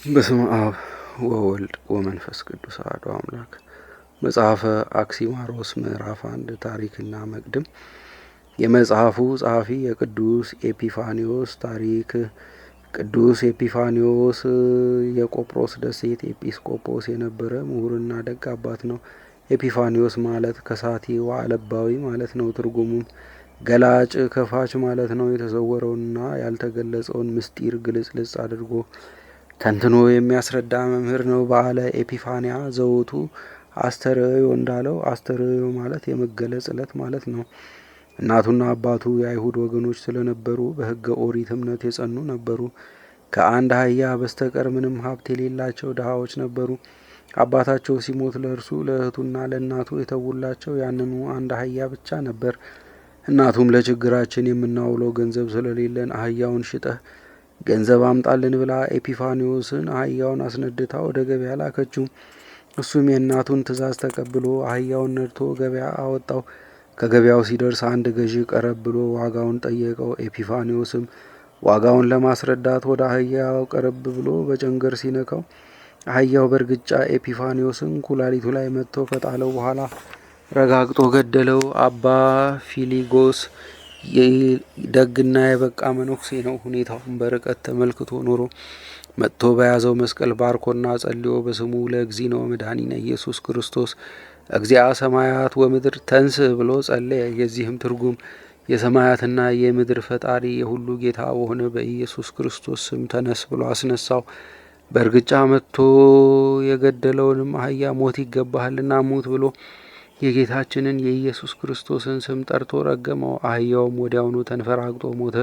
በስመ አብ ወወልድ ወመንፈስ ቅዱስ አሐዱ አምላክ። መጽሐፈ አክሲማሮስ ምዕራፍ 1 ታሪክና መቅድም። የመጽሐፉ ጸሐፊ የቅዱስ ኤጲፋንዮስ ታሪክ። ቅዱስ ኤጲፋንዮስ የቆጵሮስ ደሴት ኤጲስቆጶስ የነበረ ምሁርና ደግ አባት ነው። ኤጲፋንዮስ ማለት ከሳቴ ወአለባዊ ማለት ነው። ትርጉሙም ገላጭ ከፋች ማለት ነው። የተሰወረውንና ያልተገለጸውን ምስጢር ግልጽልጽ አድርጎ ተንትኖ የሚያስረዳ መምህር ነው። በዓለ ኤጲፋንያ ዘውቱ አስተርእዮ እንዳለው አስተርእዮ ማለት የመገለጽ ዕለት ማለት ነው። እናቱና አባቱ የአይሁድ ወገኖች ስለነበሩ በሕገ ኦሪት እምነት የጸኑ ነበሩ። ከአንድ አህያ በስተቀር ምንም ሀብት የሌላቸው ድሃዎች ነበሩ። አባታቸው ሲሞት ለእርሱ ለእህቱና ለእናቱ የተውላቸው ያንኑ አንድ አህያ ብቻ ነበር። እናቱም ለችግራችን የምናውለው ገንዘብ ስለሌለን አህያውን ሽጠህ ገንዘብ አምጣልን ብላ ኤጲፋንዮስን አህያውን አስነድታ ወደ ገበያ ላከችው። እሱም የእናቱን ትእዛዝ ተቀብሎ አህያውን ነድቶ ገበያ አወጣው። ከገበያው ሲደርስ አንድ ገዢ ቀረብ ብሎ ዋጋውን ጠየቀው። ኤጲፋንዮስም ዋጋውን ለማስረዳት ወደ አህያው ቀረብ ብሎ በጨንገር ሲነካው አህያው በእርግጫ ኤጲፋንዮስን ኩላሊቱ ላይ መጥቶ ከጣለው በኋላ ረጋግጦ ገደለው። አባ ፊሊጎስ ደግና የበቃ መነኩሴ ነው። ሁኔታውን በርቀት ተመልክቶ ኖሮ መጥቶ በያዘው መስቀል ባርኮና ጸልዮ በስሙ ለእግዚእነ ወመድኃኒነ ኢየሱስ ክርስቶስ እግዚአ ሰማያት ወምድር ተንስ ብሎ ጸለየ። የዚህም ትርጉም የሰማያትና የምድር ፈጣሪ የሁሉ ጌታ በሆነ በኢየሱስ ክርስቶስ ስም ተነስ ብሎ አስነሳው። በእርግጫ መጥቶ የገደለውንም አህያ ሞት ይገባሃልና ሙት ብሎ የጌታችንን የኢየሱስ ክርስቶስን ስም ጠርቶ ረገመው። አህያውም ወዲያውኑ ተንፈራግጦ ሞተ።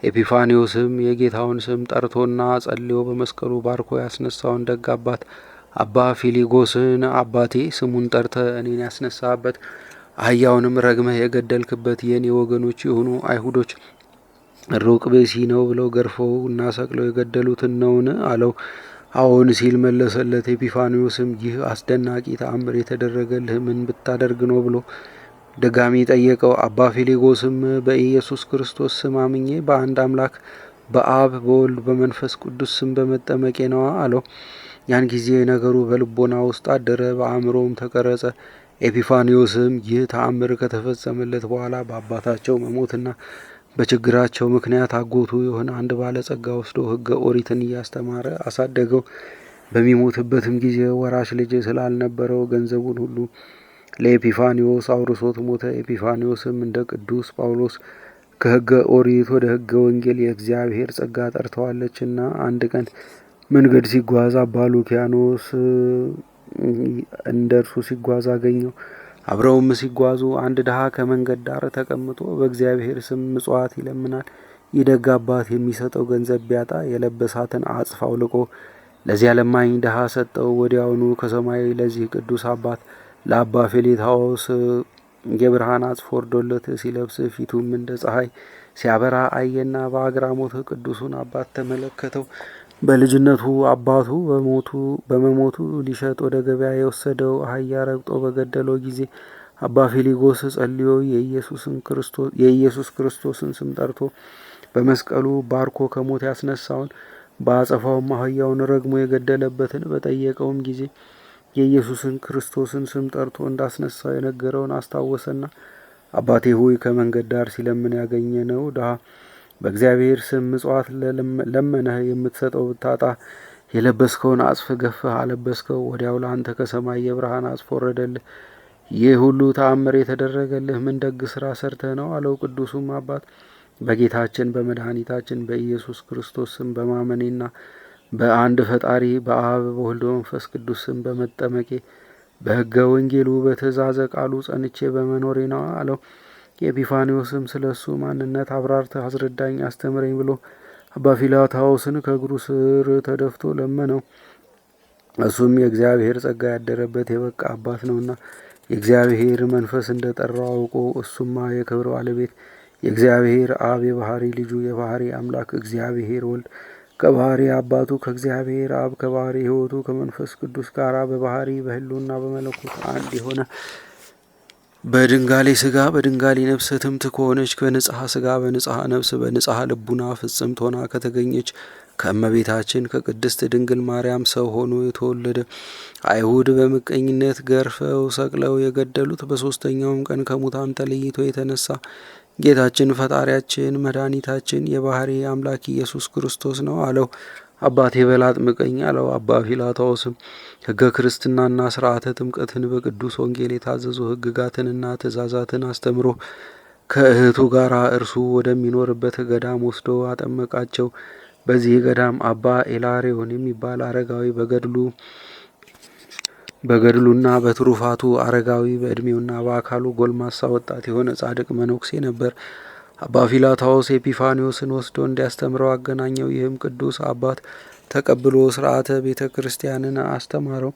ኤጲፋንዮስም የጌታውን ስም ጠርቶና ጸልዮ በመስቀሉ ባርኮ ያስነሳውን ደግ አባት አባ ፊሊጎስን አባቴ ስሙን ጠርተ እኔን ያስነሳበት አህያውንም ረግመህ የገደልክበት የእኔ ወገኖች የሆኑ አይሁዶች ሩቅ ብእሲ ነው ብለው ገርፈው እና ሰቅለው የገደሉትን ነውን? አለው። አዎን ሲል መለሰለት። ኤጲፋንዮስም ይህ አስደናቂ ተአምር የተደረገልህ ምን ብታደርግ ነው ብሎ ደጋሚ ጠየቀው። አባ ፊሊጎስም በኢየሱስ ክርስቶስ ስም አምኜ በአንድ አምላክ በአብ በወልድ በመንፈስ ቅዱስ ስም በመጠመቄ ነዋ አለው። ያን ጊዜ ነገሩ በልቦና ውስጥ አደረ፣ በአእምሮውም ተቀረጸ። ኤጲፋንዮስም ይህ ተአምር ከተፈጸመለት በኋላ በአባታቸው መሞትና በችግራቸው ምክንያት አጎቱ የሆነ አንድ ባለጸጋ ወስዶ ሕገ ኦሪትን እያስተማረ አሳደገው። በሚሞትበትም ጊዜ ወራሽ ልጅ ስላልነበረው ገንዘቡን ሁሉ ለኤጲፋንዮስ አውርሶት ሞተ። ኤጲፋንዮስም እንደ ቅዱስ ጳውሎስ ከሕገ ኦሪት ወደ ሕገ ወንጌል የእግዚአብሔር ጸጋ ጠርተዋለችና አንድ ቀን መንገድ ሲጓዝ አባ ሉኪያኖስ እንደ እርሱ ሲጓዝ አገኘው። አብረውም ሲጓዙ አንድ ድሃ ከመንገድ ዳር ተቀምጦ በእግዚአብሔር ስም ምጽዋት ይለምናል። ይህ ደግ አባት የሚሰጠው ገንዘብ ቢያጣ የለበሳትን አጽፍ አውልቆ ለዚያ ለማኝ ድሃ ሰጠው። ወዲያውኑ ከሰማይ ለዚህ ቅዱስ አባት ለአባ ፊሊታዎስ የብርሃን አጽፍ ወርዶለት ሲለብስ ፊቱም እንደ ፀሐይ ሲያበራ አየና በአግራሞት ቅዱሱን አባት ተመለከተው። በልጅነቱ አባቱ በመሞቱ ሊሸጥ ወደ ገበያ የወሰደው አህያ ረግጦ በገደለው ጊዜ አባ ፊሊጎስ ጸልዮ የኢየሱስ ክርስቶስን ስም ጠርቶ በመስቀሉ ባርኮ ከሞት ያስነሳውን በአጸፋውም አህያውን ረግሞ የገደለበትን በጠየቀውም ጊዜ የኢየሱስን ክርስቶስን ስም ጠርቶ እንዳስነሳው የነገረውን አስታወሰና አባቴ ሆይ ከመንገድ ዳር ሲለምን ያገኘነው ድሃ በእግዚአብሔር ስም ምጽዋት ለመነህ የምትሰጠው ብታጣ የለበስከውን አጽፍ ገፈህ አለበስከው። ወዲያው ለአንተ ከሰማይ የብርሃን አጽፍ ወረደልህ። ይህ ሁሉ ተአምር የተደረገልህ ምን ደግ ስራ ሰርተህ ነው? አለው። ቅዱሱም አባት በጌታችን በመድኃኒታችን በኢየሱስ ክርስቶስ ስም በማመኔና በአንድ ፈጣሪ በአብ በወልድ በመንፈስ ቅዱስ ስም በመጠመቄ በሕገ ወንጌሉ በትእዛዘ ቃሉ ጸንቼ በመኖሬ ነው አለው። ኤጲፋንዮስም ስለ እሱ ማንነት አብራርተህ አስረዳኝ አስተምረኝ ብሎ አባ ፊላታዎስን ከእግሩ ስር ተደፍቶ ለመነው። እሱም የእግዚአብሔር ጸጋ ያደረበት የበቃ አባት ነውና የእግዚአብሔር መንፈስ እንደ ጠራው አውቆ እሱማ የክብር ባለቤት የእግዚአብሔር አብ የባህሪ ልጁ የባህሪ አምላክ እግዚአብሔር ወልድ ከባህሪ አባቱ ከእግዚአብሔር አብ ከባህሪ ሕይወቱ ከመንፈስ ቅዱስ ጋር በባህሪ በሕልውና በመለኮት አንድ የሆነ በድንጋሌ ስጋ በድንጋሌ ነፍስ ትምት ከሆነች በንጽሐ ስጋ በንጽሐ ነፍስ በንጽሐ ልቡና ፍጽምት ሆና ከተገኘች ከእመቤታችን ከቅድስት ድንግል ማርያም ሰው ሆኖ የተወለደ አይሁድ በምቀኝነት ገርፈው ሰቅለው የገደሉት በሦስተኛውም ቀን ከሙታን ተለይቶ የተነሳ ጌታችን ፈጣሪያችን መድኃኒታችን የባህሪ አምላክ ኢየሱስ ክርስቶስ ነው አለው። አባቴ በል አጥምቀኝ አለው። አባ ፊላታዎስም ሕገ ክርስትናና ሥርዓተ ጥምቀትን በቅዱስ ወንጌል የታዘዙ ሕግጋትንና ትእዛዛትን አስተምሮ ከእህቱ ጋር እርሱ ወደሚኖርበት ገዳም ወስዶ አጠመቃቸው። በዚህ ገዳም አባ ኤላሬዎን የሚባል አረጋዊ በገድሉና በትሩፋቱ አረጋዊ፣ በዕድሜውና በአካሉ ጎልማሳ ወጣት የሆነ ጻድቅ መነኩሴ ነበር። አባ ፊላታዎስ ኤጲፋኒዎስን ወስዶ እንዲያስተምረው አገናኘው። ይህም ቅዱስ አባት ተቀብሎ ሥርዓተ ቤተ ክርስቲያንን አስተማረው።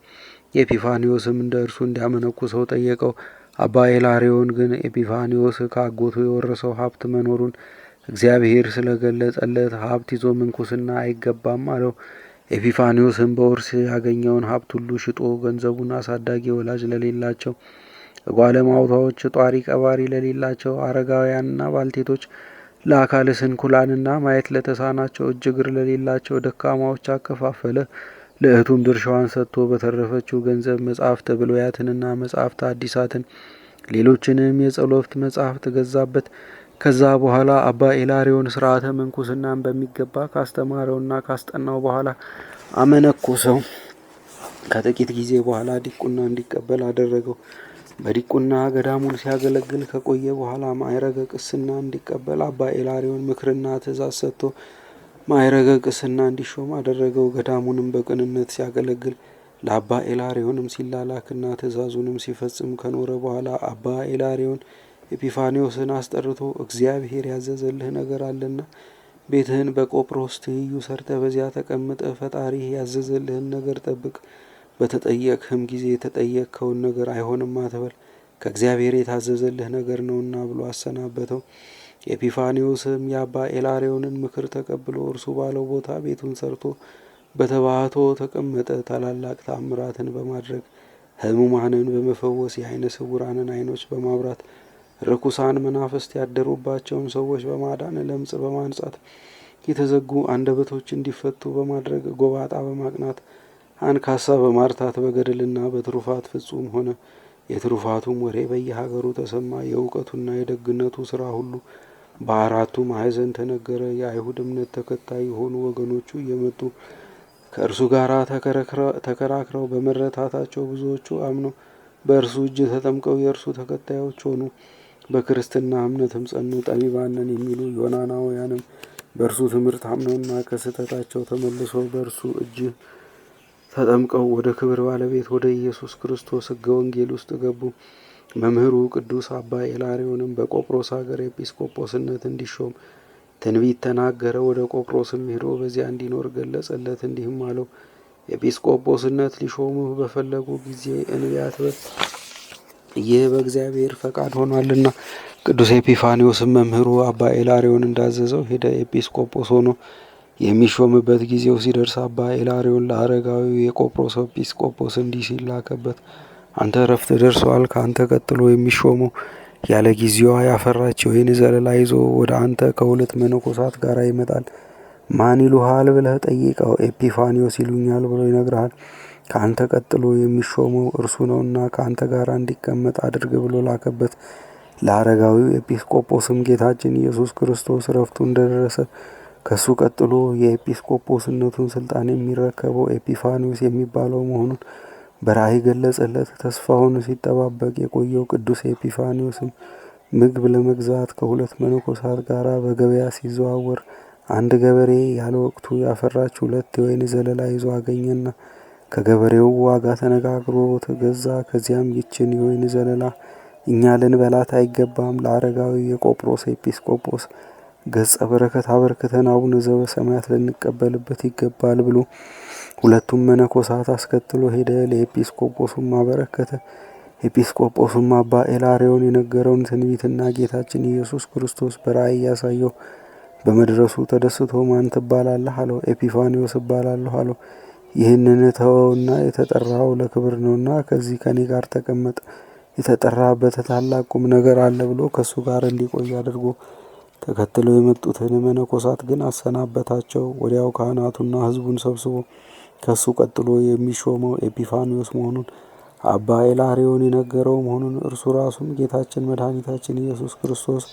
ኤጲፋኒዎስም እንደ እርሱ እንዲያመነኩሰው ጠየቀው። አባ ኤላሬዎን ግን ኤጲፋኒዎስ ከአጎቱ የወረሰው ሀብት መኖሩን እግዚአብሔር ስለገለጸለት ሀብት ይዞ ምንኩስና አይገባም አለው። ኤጲፋኒዎስም በውርስ ያገኘውን ሀብት ሁሉ ሽጦ ገንዘቡን አሳዳጊ ወላጅ ለሌላቸው ጓለማውታዎች፣ ጧሪ ቀባሪ ለሌላቸው አረጋውያንና ባልቴቶች፣ ለአካለ ስንኩላንና ማየት ለተሳናቸው፣ እጅ እግር ለሌላቸው ደካማዎች አከፋፈለ። ለእህቱም ድርሻዋን ሰጥቶ በተረፈችው ገንዘብ መጻሕፍተ ብሉያትንና መጻሕፍተ አዲሳትን ሌሎችንም የጸሎት መጻሕፍት ገዛበት። ከዛ በኋላ አባ ኤላሬዎን ሥርዓተ ምንኩስናን በሚገባ ካስተማረውና ካስጠናው በኋላ አመነኮሰው። ከጥቂት ጊዜ በኋላ ዲቁና እንዲቀበል አደረገው። በዲቁና ገዳሙን ሲያገለግል ከቆየ በኋላ ማዕረገ ቅስና እንዲቀበል አባ ኤላሬዎን ምክርና ትእዛዝ ሰጥቶ ማዕረገ ቅስና እንዲሾም አደረገው። ገዳሙንም በቅንነት ሲያገለግል ለአባ ኤላሬዎንም ሲላላክና ትእዛዙንም ሲፈጽም ከኖረ በኋላ አባ ኤላሬዎን ኤጲፋኒዎስን አስጠርቶ እግዚአብሔር ያዘዘልህ ነገር አለና ቤትህን በቆጵሮስ ትይዩ ሰርተ በዚያ ተቀምጠ ፈጣሪህ ያዘዘልህን ነገር ጠብቅ። በተጠየቅህም ጊዜ የተጠየቅከውን ነገር አይሆንም አትበል፣ ከእግዚአብሔር የታዘዘልህ ነገር ነውና ብሎ አሰናበተው። ኤጲፋኒዎስም የአባ ኤላሬዎንን ምክር ተቀብሎ እርሱ ባለው ቦታ ቤቱን ሰርቶ በተባህቶ ተቀመጠ። ታላላቅ ተአምራትን በማድረግ ሕሙማንን በመፈወስ የዓይነ ስውራንን ዓይኖች በማብራት ርኩሳን መናፍስት ያደሩባቸውን ሰዎች በማዳን ለምጽ በማንጻት የተዘጉ አንደበቶች እንዲፈቱ በማድረግ ጎባጣ በማቅናት አንካሳ በማርታት በገድልና በትሩፋት ፍጹም ሆነ። የትሩፋቱም ወሬ በየሀገሩ ተሰማ። የእውቀቱና የደግነቱ ስራ ሁሉ በአራቱ ማዕዘን ተነገረ። የአይሁድ እምነት ተከታይ የሆኑ ወገኖቹ እየመጡ ከእርሱ ጋር ተከራክረው በመረታታቸው ብዙዎቹ አምነው በእርሱ እጅ ተጠምቀው የእርሱ ተከታዮች ሆኑ። በክርስትና እምነትም ጸኑ። ጠቢባንን የሚሉ ዮናናውያንም በእርሱ ትምህርት አምነውና ከስህተታቸው ተመልሰው በእርሱ እጅ ተጠምቀው ወደ ክብር ባለቤት ወደ ኢየሱስ ክርስቶስ ሕገ ወንጌል ውስጥ ገቡ። መምህሩ ቅዱስ አባ ኤላሬዎንም በቆጵሮስ ሀገር ኤጲስቆጶስነት እንዲሾም ትንቢት ተናገረ። ወደ ቆጵሮስም ሄዶ በዚያ እንዲኖር ገለጸለት። እንዲህም አለው፣ ኤጲስቆጶስነት ሊሾሙህ በፈለጉ ጊዜ እንቢ አትበል፣ ይህ በእግዚአብሔር ፈቃድ ሆኗልና። ቅዱስ ኤጲፋኒዎስም መምህሩ አባ ኤላሬዎን እንዳዘዘው ሄደ። ኤጲስቆጶስ ሆኖ የሚሾምበት ጊዜው ሲደርስ አባ ኤላሬዎን ለአረጋዊው የቆጵሮስ ኤጲስቆጶስ እንዲህ ሲል ላከበት። አንተ እረፍት ደርሷል። ከአንተ ቀጥሎ የሚሾመው ያለ ጊዜዋ ያፈራች የወይን ዘለላ ይዞ ወደ አንተ ከሁለት መነኮሳት ጋር ይመጣል። ማን ይሉሃል ብለህ ጠይቀው። ኤጲፋኒዎስ ይሉኛል ብሎ ይነግርሃል። ከአንተ ቀጥሎ የሚሾመው እርሱ ነውና ከአንተ ጋር እንዲቀመጥ አድርግ ብሎ ላከበት። ለአረጋዊው ኤጲስቆጶስም ጌታችን ኢየሱስ ክርስቶስ እረፍቱ እንደደረሰ ከሱ ቀጥሎ የኤጲስቆጶስነቱን ስልጣን የሚረከበው ኤጲፋኒዎስ የሚባለው መሆኑን በራእይ ገለጸለት። ተስፋውን ሲጠባበቅ የቆየው ቅዱስ ኤጲፋኒዎስም ምግብ ለመግዛት ከሁለት መነኮሳት ጋር በገበያ ሲዘዋወር አንድ ገበሬ ያለ ወቅቱ ያፈራች ሁለት የወይን ዘለላ ይዞ አገኘና ከገበሬው ዋጋ ተነጋግሮ ተገዛ። ከዚያም ይችን የወይን ዘለላ እኛ ልንበላት አይገባም፣ ለአረጋዊ የቆጵሮስ ኤጲስቆጶስ ገጸ በረከት አበርክተን አቡነ ዘበሰማያት ልንቀበልበት ይገባል ብሎ ሁለቱም መነኮሳት አስከትሎ ሄደ። ለኤጲስቆጶሱም አበረከተ። ኤጲስቆጶሱም አባ ኤላሬዎን የነገረውን ትንቢትና ጌታችን ኢየሱስ ክርስቶስ በራእይ ያሳየው በመድረሱ ተደስቶ ማን ትባላለህ አለው። ኤጲፋኒዎስ እባላለሁ አለው። ይህንን ተወውና የተጠራው ለክብር ነውና ከዚህ ከኔ ጋር ተቀመጥ፣ የተጠራበት ታላቅ ቁም ነገር አለ ብሎ ከእሱ ጋር እንዲቆይ አድርጎ ተከትለው የመጡትን መነኮሳት ግን አሰናበታቸው። ወዲያው ካህናቱና ሕዝቡን ሰብስቦ ከሱ ቀጥሎ የሚሾመው ኤጲፋኒዎስ መሆኑን አባ ኤላሪዮን የነገረው መሆኑን እርሱ ራሱም ጌታችን መድኃኒታችን ኢየሱስ ክርስቶስ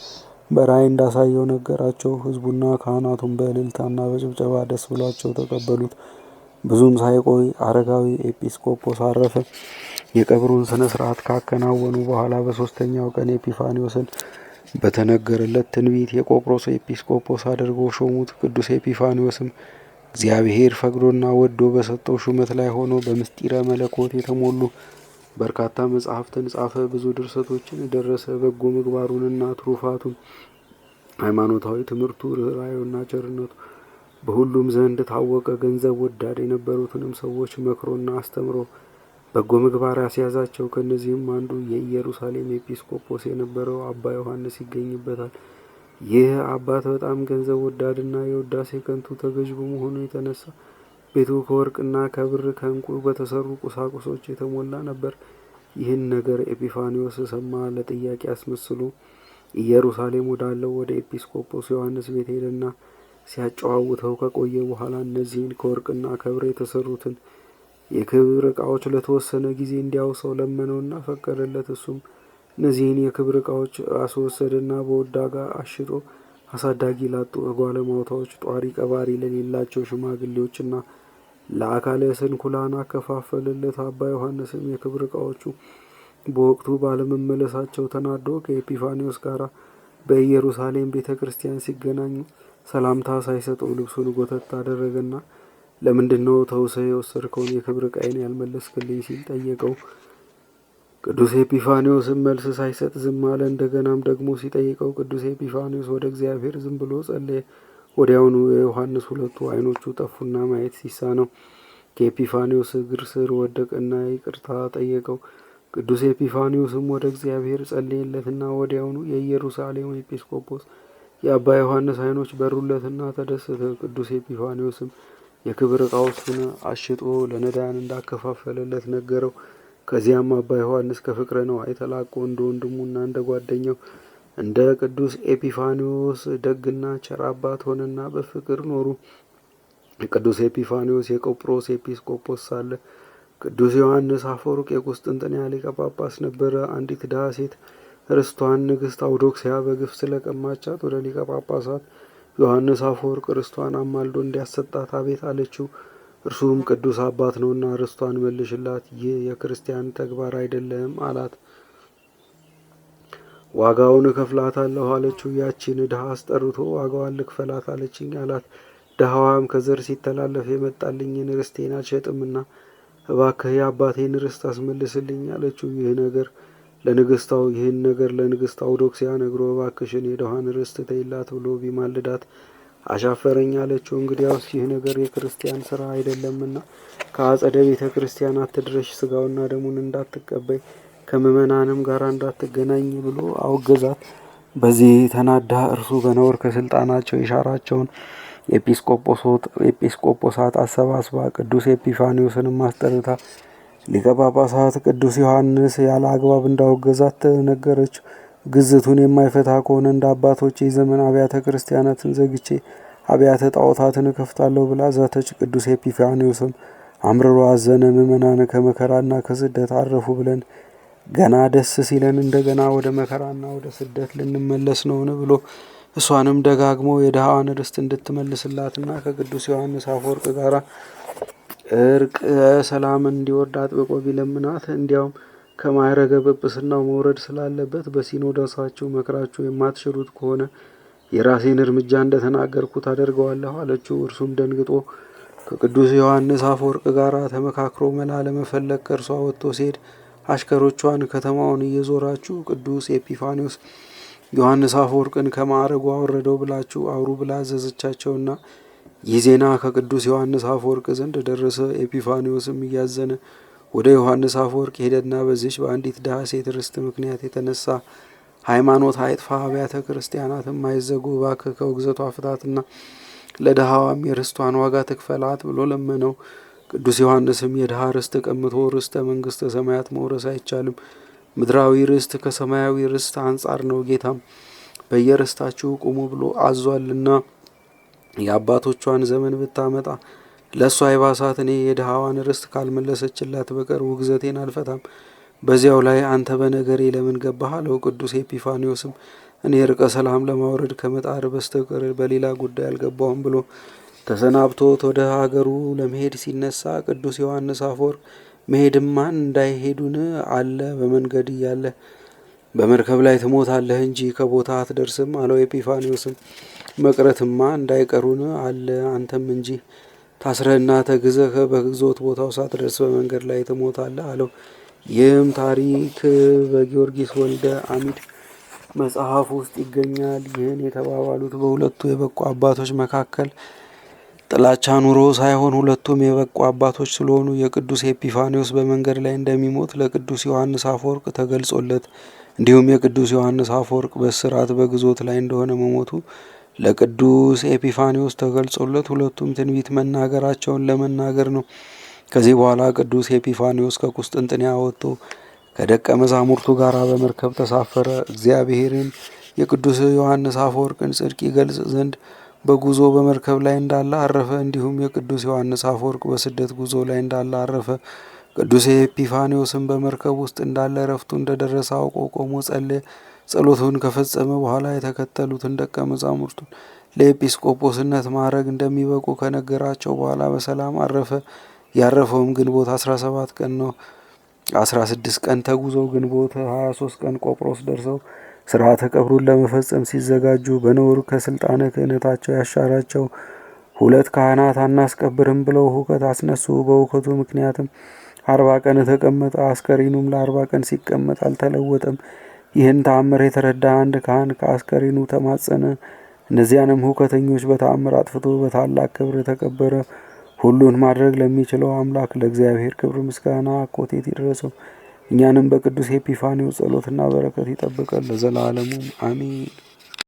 በራእይ እንዳሳየው ነገራቸው። ሕዝቡና ካህናቱን በእልልታና በጭብጨባ ደስ ብሏቸው ተቀበሉት። ብዙም ሳይቆይ አረጋዊ ኤጲስቆጶስ አረፈ። የቀብሩን ስነ ስርዓት ካከናወኑ በኋላ በሶስተኛው ቀን ኤጲፋኒዎስን በተነገረለት ትንቢት የቆጵሮስ ኤጲስቆጶስ አድርጎ ሾሙት። ቅዱስ ኤጲፋኒዎስም እግዚአብሔር ፈቅዶና ወዶ በሰጠው ሹመት ላይ ሆኖ በምስጢረ መለኮት የተሞሉ በርካታ መጽሐፍትን ጻፈ። ብዙ ድርሰቶችን ደረሰ። በጎ ምግባሩንና ትሩፋቱን፣ ሃይማኖታዊ ትምህርቱ፣ ርኅራኄውና ቸርነቱ በሁሉም ዘንድ ታወቀ። ገንዘብ ወዳድ የነበሩትንም ሰዎች መክሮና አስተምሮ በጎ ምግባር ያስያዛቸው። ከእነዚህም አንዱ የኢየሩሳሌም ኤጲስቆጶስ የነበረው አባ ዮሐንስ ይገኝበታል። ይህ አባት በጣም ገንዘብ ወዳድና የውዳሴ ከንቱ ተገዥ በመሆኑ የተነሳ ቤቱ ከወርቅና ከብር ከዕንቁ በተሰሩ ቁሳቁሶች የተሞላ ነበር። ይህን ነገር ኤጲፋኒዎስ ሰማ። ለጥያቄ አስመስሎ ኢየሩሳሌም ወዳለው ወደ ኤጲስቆጶስ ዮሐንስ ቤት ሄደና ሲያጨዋውተው ከቆየ በኋላ እነዚህን ከወርቅና ከብር የተሰሩትን የክብር ዕቃዎች ለተወሰነ ጊዜ እንዲያውሰው ለመነውና ፈቀደለት። እሱም እነዚህን የክብር ዕቃዎች አስወሰደና በውዳጋ አሽጦ አሳዳጊ ላጡ ጓለማውታዎች፣ ጧሪ ቀባሪ ለሌላቸው ሽማግሌዎችና ለአካለ ስንኩላን አከፋፈለለት። አባ ዮሐንስም የክብር ዕቃዎቹ በወቅቱ ባለመመለሳቸው ተናዶ ከኤጲፋኒዎስ ጋር በኢየሩሳሌም ቤተ ክርስቲያን ሲገናኙ ሰላምታ ሳይሰጠው ልብሱን ጎተት አደረገና ለምንድን ነው ተውሰህ የወሰድከውን የክብር ዕቃዬን ያልመለስክልኝ ሲል ጠየቀው። ቅዱስ ኤጲፋኒዎስም መልስ ሳይሰጥ ዝም አለ። እንደገናም ደግሞ ሲጠይቀው ቅዱስ ኤጲፋኒዎስ ወደ እግዚአብሔር ዝም ብሎ ጸለየ። ወዲያውኑ የዮሐንስ ሁለቱ ዓይኖቹ ጠፉና ማየት ሲሳነው ከኤጲፋኒዎስ እግር ስር ወደቀና ይቅርታ ጠየቀው። ቅዱስ ኤጲፋኒዎስም ወደ እግዚአብሔር ጸለየለትና ወዲያውኑ የኢየሩሳሌም ኤጲስቆጶስ የአባ ዮሐንስ ዓይኖች በሩለትና ተደሰተ። ቅዱስ ኤጲፋኒዎስም የክብር ዕቃዎቹን አሽጦ ለነዳያን እንዳከፋፈለለት ነገረው። ከዚያም አባ ዮሐንስ ከፍቅረ ነዋይ ተላቆ እንደ ወንድሙና እንደ ጓደኛው እንደ ቅዱስ ኤጲፋኒዎስ ደግና ቸር አባት ሆነና በፍቅር ኖሩ። ቅዱስ ኤጲፋኒዎስ የቆጵሮስ ኤጲስቆጶስ ሳለ ቅዱስ ዮሐንስ አፈወርቅ የቁስጥንጥንያ ሊቀ ጳጳስ ነበረ። አንዲት ድሃ ሴት ርስቷን ንግሥት አውዶክስያ በግፍ ስለቀማቻት ወደ ሊቀ ጳጳሳት ዮሐንስ አፈወርቅ ርስቷን አማልዶ እንዲያሰጣት አቤት አለችው። እርሱም ቅዱስ አባት ነውና ርስቷን መልሽላት፣ ይህ የክርስቲያን ተግባር አይደለም አላት። ዋጋውን እከፍላታለሁ አለችው። ያቺን ድሃ አስጠርቶ ዋጋዋን ልክፈላት አለችኝ አላት። ድሃዋም ከዘር ሲተላለፍ የመጣልኝን ርስቴን አልሸጥምና እባክህ የአባቴን ርስት አስመልስልኝ አለችው። ይህን ነገር ለንግሥት አውዶክስያ ነግሮ እባክሽን የድሃዋን ርስት ተይላት ብሎ ቢማልዳት አሻፈረኝ አለችው። እንግዲያውስ ይህ ነገር የክርስቲያን ስራ አይደለምና ከአጸደ ቤተ ክርስቲያን አትድረሽ፣ ስጋውና ደሙን እንዳትቀበይ፣ ከምዕመናንም ጋር እንዳትገናኝ ብሎ አወገዛት። በዚህ ተናዳ እርሱ በነውር ከስልጣናቸው የሻራቸውን ኤጲስቆጶሳት አሰባስባ ቅዱስ ኤጲፋኒዎስንም አስጠርታ ሊቀ ጳጳሳት ቅዱስ ዮሐንስ ያለ አግባብ እንዳወገዛት ነገረች። ግዝቱን የማይፈታ ከሆነ እንደ አባቶቼ ዘመን አብያተ ክርስቲያናትን ዘግቼ አብያተ ጣዖታትን እከፍታለሁ ብላ ዛተች። ቅዱስ ኤጲፋኒዎስም አምርሮ አዘነ። ምዕመናን ከመከራና ከስደት አረፉ ብለን ገና ደስ ሲለን እንደገና ወደ መከራና ወደ ስደት ልንመለስ ነውን ብሎ እሷንም ደጋግሞ የድሃዋን ርስት እንድትመልስላትና ከቅዱስ ዮሐንስ አፈወርቅ ጋር እርቅ ሰላምን እንዲወርድ አጥብቆ ቢለምናት እንዲያውም ከማዕረገ ጵጵስናው መውረድ ስላለበት በሲኖዶሳችሁ መክራችሁ የማትሽሩት ከሆነ የራሴን እርምጃ እንደተናገርኩት አደርገዋለሁ አለችው። እርሱም ደንግጦ ከቅዱስ ዮሐንስ አፈወርቅ ጋር ተመካክሮ መላ ለመፈለግ ከእርሷ ወጥቶ ሲሄድ አሽከሮቿን ከተማውን እየዞራችሁ ቅዱስ ኤጲፋኒዎስ ዮሐንስ አፈወርቅን ከማዕረጉ አወረደው ብላችሁ አውሩ ብላ አዘዘቻቸውና ይህ ዜና ከቅዱስ ዮሐንስ አፈወርቅ ዘንድ ደረሰ። ኤጲፋኒዎስም እያዘነ ወደ ዮሐንስ አፈወርቅ ሄደና በዚች በአንዲት ድሃ ሴት ርስት ምክንያት የተነሳ ሃይማኖት አይጥፋ፣ አብያተ ክርስቲያናትም አይዘጉ፣ እባክህ ከውግዘቷ ፍታትና ለድሃዋም የርስቷን ዋጋ ትክፈላት ብሎ ለመነው። ቅዱስ ዮሐንስም የድሃ ርስት ቀምቶ ርስተ መንግሥተ ሰማያት መውረስ አይቻልም፣ ምድራዊ ርስት ከሰማያዊ ርስት አንጻር ነው። ጌታም በየርስታችሁ ቁሙ ብሎ አዟልና የአባቶቿን ዘመን ብታመጣ ለእሷ አይባሳት። እኔ የድሃዋን ርስት ካልመለሰችላት በቀር ውግዘቴን አልፈታም። በዚያው ላይ አንተ በነገሬ ለምን ገባህ አለው። ቅዱስ ኤጲፋንዮስም እኔ ርቀ ሰላም ለማውረድ ከመጣር በስተቀር በሌላ ጉዳይ አልገባውም ብሎ ተሰናብቶት ወደ ሀገሩ ለመሄድ ሲነሳ ቅዱስ ዮሐንስ አፈወርቅ መሄድማ እንዳይሄዱን አለ፣ በመንገድ እያለ በመርከብ ላይ ትሞታለህ እንጂ ከቦታ አትደርስም አለው። ኤጲፋንዮስም መቅረትማ እንዳይቀሩን አለ፣ አንተም እንጂ ታስረህና ተግዘህ በግዞት ቦታው ሳትደርስ በመንገድ ላይ ትሞታለህ አለው። ይህም ታሪክ በጊዮርጊስ ወልደ አሚድ መጽሐፍ ውስጥ ይገኛል። ይህን የተባባሉት በሁለቱ የበቁ አባቶች መካከል ጥላቻ ኑሮ ሳይሆን ሁለቱም የበቁ አባቶች ስለሆኑ የቅዱስ ኤጲፋንዮስ በመንገድ ላይ እንደሚሞት ለቅዱስ ዮሐንስ አፈወርቅ ተገልጾለት፣ እንዲሁም የቅዱስ ዮሐንስ አፈወርቅ በስራት በግዞት ላይ እንደሆነ መሞቱ ለቅዱስ ኤጲፋንዮስ ተገልጾለት ሁለቱም ትንቢት መናገራቸውን ለመናገር ነው። ከዚህ በኋላ ቅዱስ ኤጲፋንዮስ ከቁስጥንጥንያ ወጥቶ ከደቀ መዛሙርቱ ጋር በመርከብ ተሳፈረ። እግዚአብሔርን የቅዱስ ዮሐንስ አፈወርቅን ጽድቅ ይገልጽ ዘንድ በጉዞ በመርከብ ላይ እንዳለ አረፈ። እንዲሁም የቅዱስ ዮሐንስ አፈወርቅ በስደት ጉዞ ላይ እንዳለ አረፈ። ቅዱስ ኤጲፋንዮስም በመርከብ ውስጥ እንዳለ እረፍቱ እንደደረሰ አውቆ ቆሞ ጸለየ። ጸሎቱን ከፈጸመ በኋላ የተከተሉትን ደቀ መዛሙርቱን ለኤጲስቆጶስነት ማዕረግ እንደሚበቁ ከነገራቸው በኋላ በሰላም አረፈ። ያረፈውም ግንቦት 17 ቀን ነው። 16 ቀን ተጉዘው ግንቦት 23 ቀን ቆጵሮስ ደርሰው ስርዓተ ቀብሩን ለመፈጸም ሲዘጋጁ በነውር ከስልጣነ ክህነታቸው ያሻራቸው 2 ካህናት አናስቀብርም ብለው ሁከት አስነሱ። በሁከቱ ምክንያትም 40 ቀን ተቀመጠ። አስከሬኑም ለ40 ቀን ሲቀመጥ አልተለወጠም። ይህን ተአምር የተረዳ አንድ ካህን ከአስከሬኑ ተማጸነ። እነዚያንም ሁከተኞች በተአምር አጥፍቶ በታላቅ ክብር ተቀበረ። ሁሉን ማድረግ ለሚችለው አምላክ ለእግዚአብሔር ክብር ምስጋና አኮቴት ይድረሰው። እኛንም በቅዱስ ኤጲፋንዮስ ጸሎትና በረከት ይጠብቀን ለዘላለሙ አሜን።